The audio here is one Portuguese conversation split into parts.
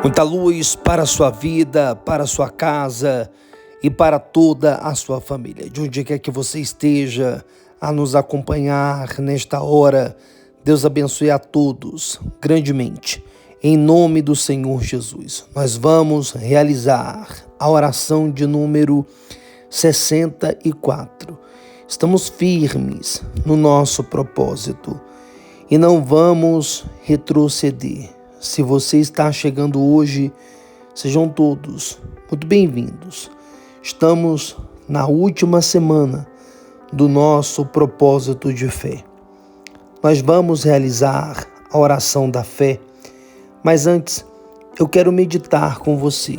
Muita luz para a sua vida, para a sua casa e para toda a sua família. De onde quer que você esteja a nos acompanhar nesta hora, Deus abençoe a todos grandemente. Em nome do Senhor Jesus, nós vamos realizar a oração de número 64. Estamos firmes no nosso propósito e não vamos retroceder. Se você está chegando hoje, sejam todos muito bem-vindos. Estamos na última semana do nosso propósito de fé. Nós vamos realizar a oração da fé, mas antes eu quero meditar com você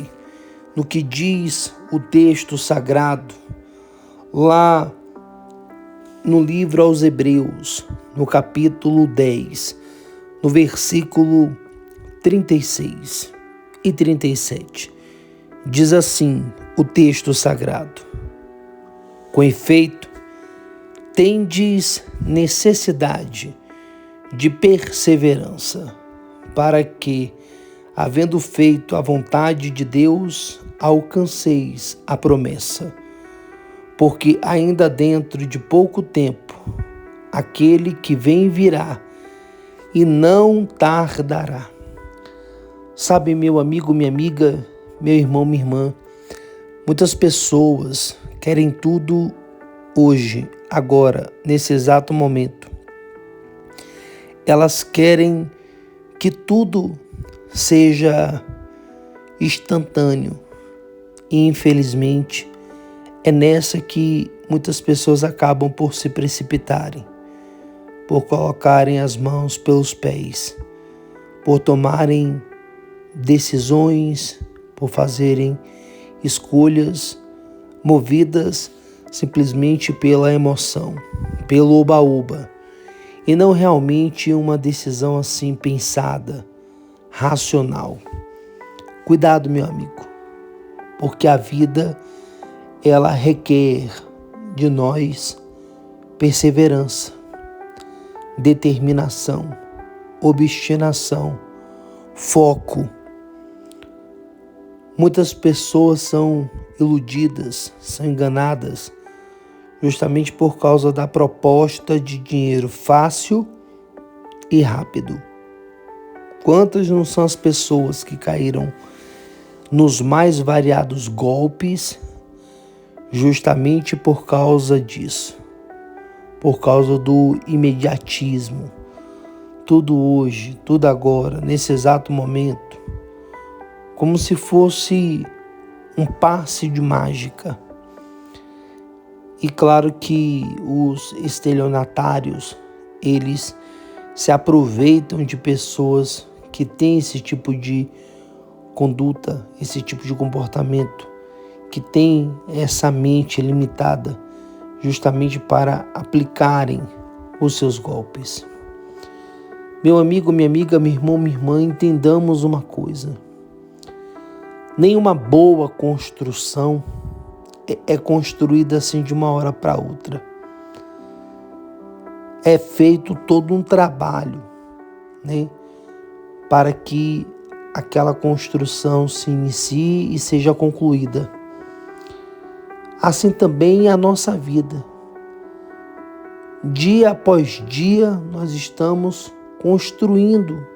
no que diz o texto sagrado lá no livro aos Hebreus, no capítulo 10, no versículo 36 e 37. Diz assim o texto sagrado: com efeito, tendes necessidade de perseverança, para que, havendo feito a vontade de Deus, alcanceis a promessa. Porque ainda dentro de pouco tempo, aquele que vem virá e não tardará. Sabe, meu amigo, minha amiga, meu irmão, minha irmã, muitas pessoas querem tudo hoje, agora, nesse exato momento. Elas querem que tudo seja instantâneo e, infelizmente, é nessa que muitas pessoas acabam por se precipitarem, por colocarem as mãos pelos pés, por tomarem decisões, por fazerem escolhas movidas simplesmente pela emoção, pelo oba-oba, e não realmente uma decisão assim pensada, racional. Cuidado, meu amigo, porque a vida ela requer de nós perseverança, determinação, obstinação, foco. Muitas pessoas são iludidas, são enganadas, justamente por causa da proposta de dinheiro fácil e rápido. Quantas não são as pessoas que caíram nos mais variados golpes justamente por causa disso, por causa do imediatismo? Tudo hoje, tudo agora, nesse exato momento, como se fosse um passe de mágica. E claro que os estelionatários, eles se aproveitam de pessoas que têm esse tipo de conduta, esse tipo de comportamento, que têm essa mente limitada, justamente para aplicarem os seus golpes. Meu amigo, minha amiga, meu irmão, minha irmã, entendamos uma coisa: nenhuma boa construção é construída assim de uma hora para outra. É feito todo um trabalho, né, para que aquela construção se inicie e seja concluída. Assim também é a nossa vida. Dia após dia nós estamos construindo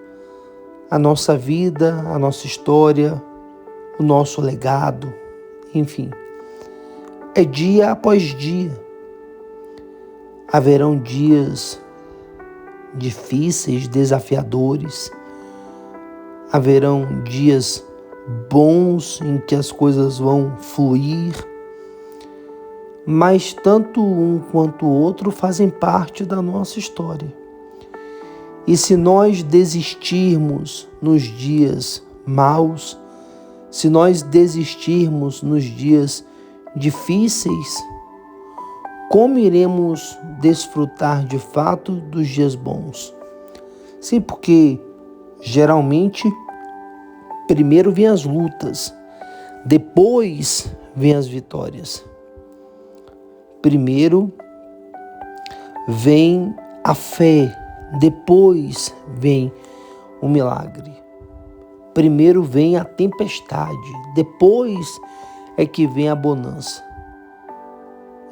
a nossa vida, a nossa história, o nosso legado, enfim. É dia após dia. Haverão dias difíceis, desafiadores. Haverão dias bons em que as coisas vão fluir. Mas tanto um quanto o outro fazem parte da nossa história. E se nós desistirmos nos dias maus, se nós desistirmos nos dias difíceis, como iremos desfrutar de fato dos dias bons? Sim, porque geralmente primeiro vêm as lutas, depois vêm as vitórias. Primeiro vem a fé, depois vem o milagre. Primeiro vem a tempestade, depois é que vem a bonança.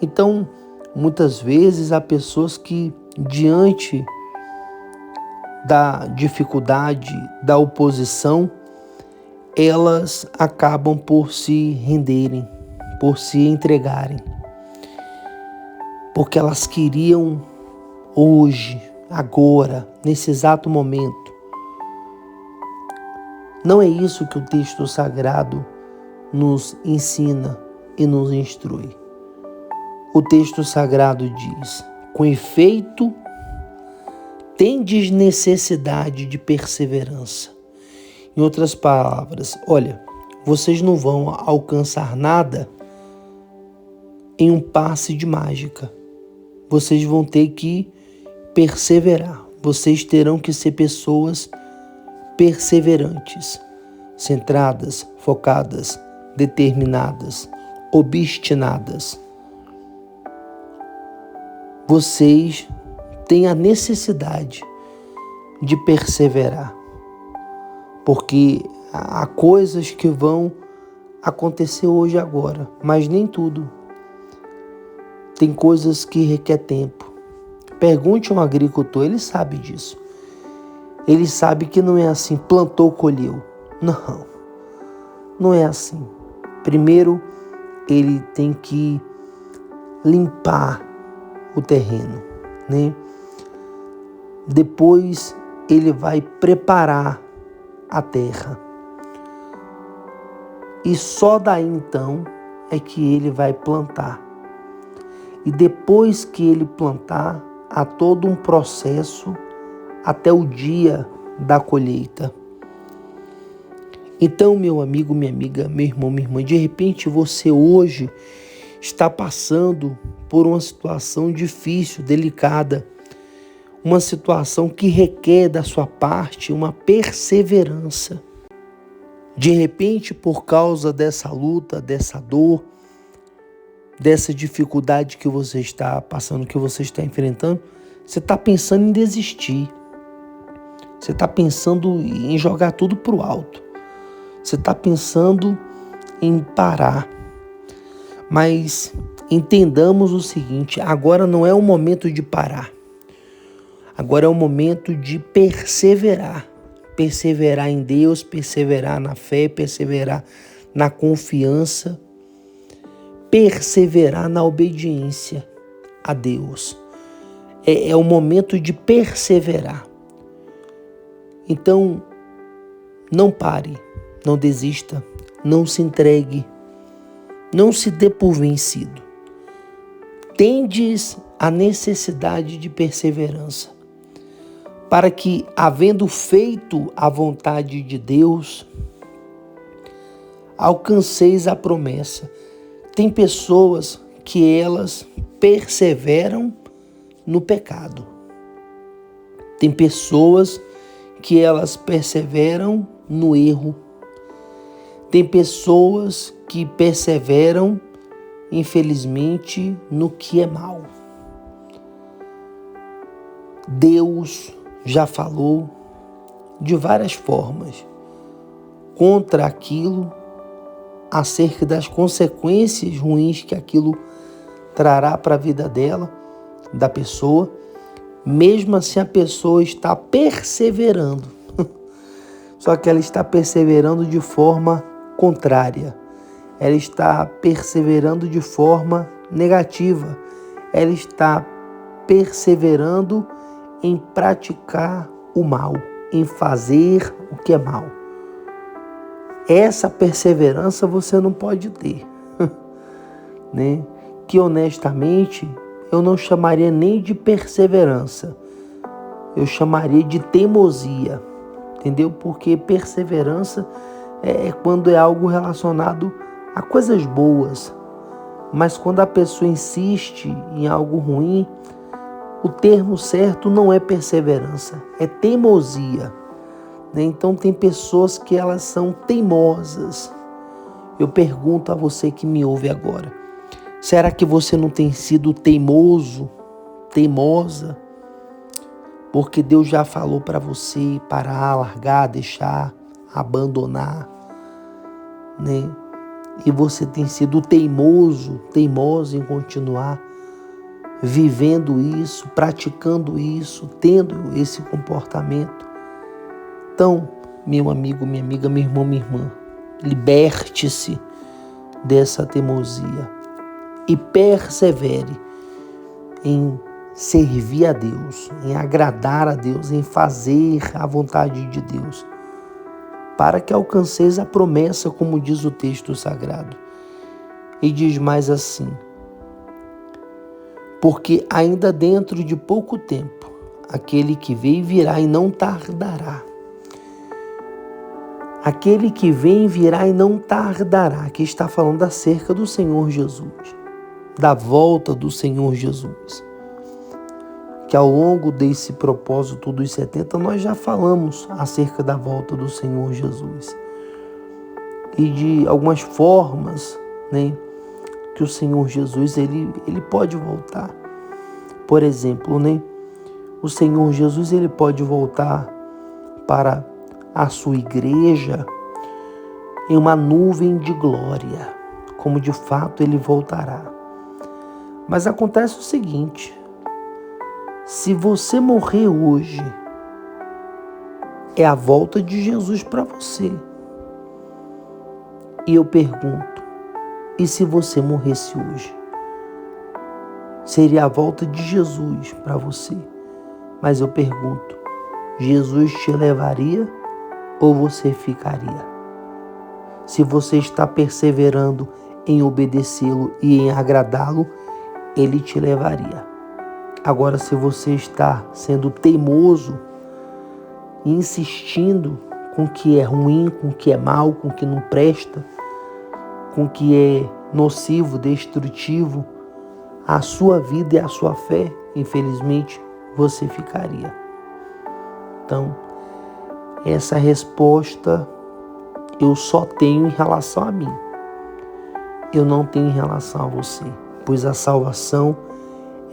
Então, muitas vezes há pessoas que, diante da dificuldade, da oposição, elas acabam por se renderem, por se entregarem, porque elas queriam hoje, agora, nesse exato momento. Não é isso que o texto sagrado nos ensina e nos instrui. O texto sagrado diz: com efeito, tendes necessidade de perseverança. Em outras palavras, olha, vocês não vão alcançar nada em um passe de mágica. Vocês vão ter que perseverar. Vocês terão que ser pessoas perseverantes, centradas, focadas, determinadas, obstinadas. Vocês têm a necessidade de perseverar, porque há coisas que vão acontecer hoje e agora, mas nem tudo. Tem coisas que requer tempo. Pergunte a um agricultor, ele sabe disso. Ele sabe que não é assim, plantou, colheu. Não, não é assim. Primeiro, ele tem que limpar o terreno, né? Depois, ele vai preparar a terra. E só daí então é que ele vai plantar. E depois que ele plantar, há todo um processo até o dia da colheita. Então, meu amigo, minha amiga, meu irmão, minha irmã, de repente você hoje está passando por uma situação difícil, delicada, uma situação que requer da sua parte uma perseverança. De repente, por causa dessa luta, dessa dor, dessa dificuldade que você está passando, que você está enfrentando, você está pensando em desistir. Você está pensando em jogar tudo para o alto. Você está pensando em parar. Mas entendamos o seguinte, agora não é o momento de parar. Agora é o momento de perseverar. Perseverar em Deus, perseverar na fé, perseverar na confiança, perseverar na obediência a Deus. É o momento de perseverar. Então, não pare, não desista, não se entregue, não se dê por vencido. Tendes a necessidade de perseverança, para que, havendo feito a vontade de Deus, alcanceis a promessa. Tem pessoas que elas perseveram no pecado. Tem pessoas que elas perseveram no erro. Tem pessoas que perseveram, infelizmente, no que é mal. Deus já falou de várias formas contra aquilo, acerca das consequências ruins que aquilo trará para a vida dela, da pessoa, mesmo assim a pessoa está perseverando. Só que ela está perseverando de forma contrária. Ela está perseverando de forma negativa. Ela está perseverando em praticar o mal, em fazer o que é mal. Essa perseverança você não pode ter, né? Que honestamente eu não chamaria nem de perseverança, eu chamaria de teimosia, entendeu? Porque perseverança é quando é algo relacionado a coisas boas, mas quando a pessoa insiste em algo ruim, o termo certo não é perseverança, é teimosia. Então tem pessoas que elas são teimosas. Eu pergunto a você que me ouve agora, será que você não tem sido teimoso, teimosa? Porque Deus já falou para você parar, largar, deixar, abandonar, né? E você tem sido teimosa em continuar vivendo isso, praticando isso, tendo esse comportamento. Então, meu amigo, minha amiga, meu irmão, minha irmã, liberte-se dessa teimosia e persevere em servir a Deus, em agradar a Deus, em fazer a vontade de Deus, para que alcanceis a promessa, como diz o texto sagrado. E diz mais assim: porque ainda dentro de pouco tempo, aquele que veio virá e não tardará. Aquele que vem virá e não tardará. Aqui está falando acerca do Senhor Jesus, da volta do Senhor Jesus. Que ao longo desse propósito dos 70, nós já falamos acerca da volta do Senhor Jesus. E de algumas formas, né, que o Senhor Jesus ele pode voltar. Por exemplo, né, o Senhor Jesus ele pode voltar para a sua igreja em uma nuvem de glória, como de fato ele voltará. Mas acontece o seguinte: se você morrer hoje, é a volta de Jesus para você. E eu pergunto, e se você morresse hoje? Seria a volta de Jesus para você. Mas eu pergunto, Jesus te levaria ou você ficaria? Se você está perseverando em obedecê-lo e em agradá-lo, ele te levaria. Agora, se você está sendo teimoso, insistindo com o que é ruim, com o que é mal, com o que não presta, com o que é nocivo, destrutivo, a sua vida e a sua fé, infelizmente, você ficaria. Então, essa resposta eu só tenho em relação a mim. Eu não tenho em relação a você, pois a salvação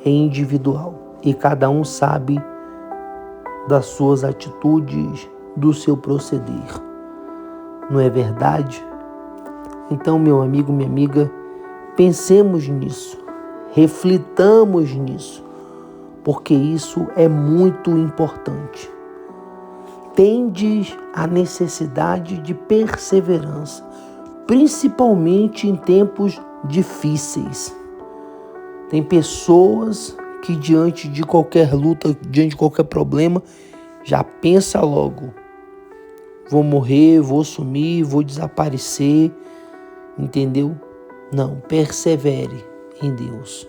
é individual e cada um sabe das suas atitudes, do seu proceder. Não é verdade? Então, meu amigo, minha amiga, pensemos nisso, reflitamos nisso, porque isso é muito importante. Tendes a necessidade de perseverança, principalmente em tempos difíceis. Tem pessoas que diante de qualquer luta, diante de qualquer problema, já pensa logo: vou morrer, vou sumir, vou desaparecer, entendeu? Não, persevere em Deus,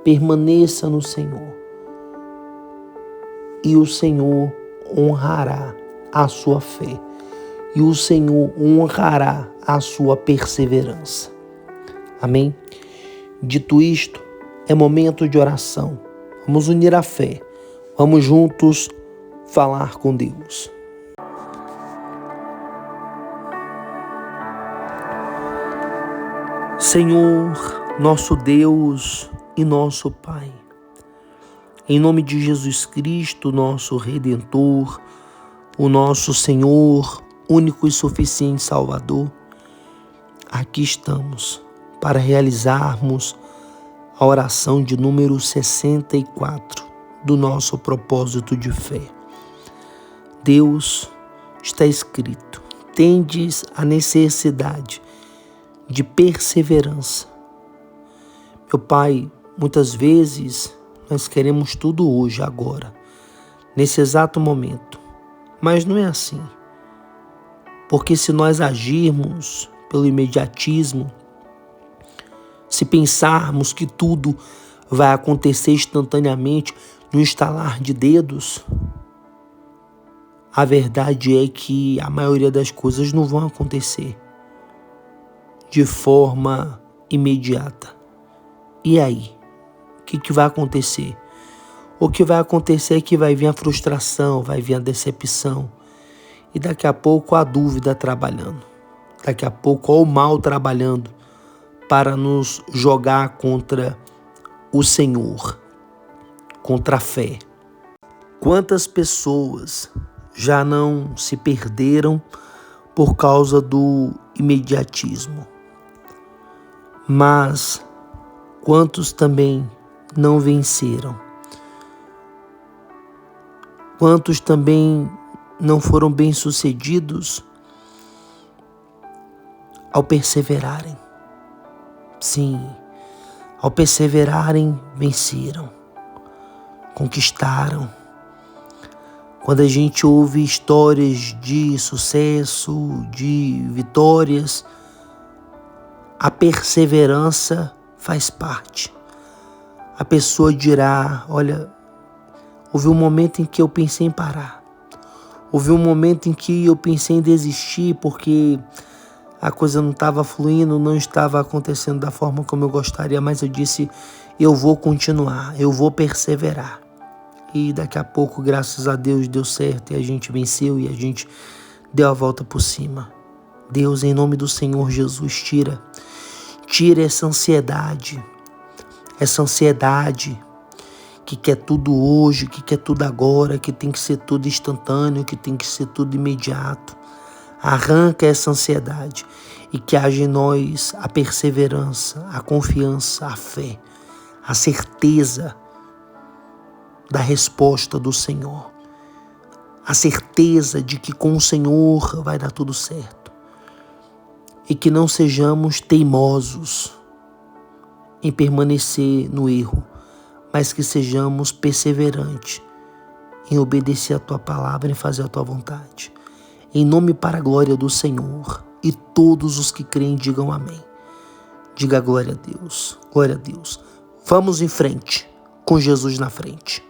permaneça no Senhor e o Senhor honrará a sua fé e o Senhor honrará a sua perseverança. Amém? Dito isto, é momento de oração. Vamos unir a fé. Vamos juntos falar com Deus. Senhor, nosso Deus e nosso Pai, em nome de Jesus Cristo, nosso Redentor, o nosso Senhor, único e suficiente Salvador, aqui estamos para realizarmos a oração de número 64 do nosso propósito de fé. Deus, está escrito: tendes a necessidade de perseverança. Meu Pai, muitas vezes nós queremos tudo hoje, agora, nesse exato momento, mas não é assim. Porque se nós agirmos pelo imediatismo, se pensarmos que tudo vai acontecer instantaneamente, no estalar de dedos, a verdade é que a maioria das coisas não vão acontecer de forma imediata. E aí? O que vai acontecer? O que vai acontecer é que vai vir a frustração, vai vir a decepção. E daqui a pouco a dúvida trabalhando. Daqui a pouco o mal trabalhando para nos jogar contra o Senhor, contra a fé. Quantas pessoas já não se perderam por causa do imediatismo. Mas quantos também não venceram? Quantos também não foram bem-sucedidos ao perseverarem? Sim, ao perseverarem, venceram, conquistaram. Quando a gente ouve histórias de sucesso, de vitórias, a perseverança faz parte. A pessoa dirá: olha, houve um momento em que eu pensei em parar. Houve um momento em que eu pensei em desistir porque a coisa não estava fluindo, não estava acontecendo da forma como eu gostaria, mas eu disse: eu vou continuar, eu vou perseverar. E daqui a pouco, graças a Deus, deu certo e a gente venceu e a gente deu a volta por cima. Deus, em nome do Senhor Jesus, tira essa ansiedade que quer tudo hoje, que quer tudo agora, que tem que ser tudo instantâneo, que tem que ser tudo imediato. Arranca essa ansiedade e que haja em nós a perseverança, a confiança, a fé, a certeza da resposta do Senhor, a certeza de que com o Senhor vai dar tudo certo e que não sejamos teimosos em permanecer no erro, mas que sejamos perseverantes em obedecer a Tua palavra e fazer a Tua vontade. Em nome para a glória do Senhor, e todos os que creem digam amém. Diga glória a Deus, glória a Deus. Vamos em frente, com Jesus na frente.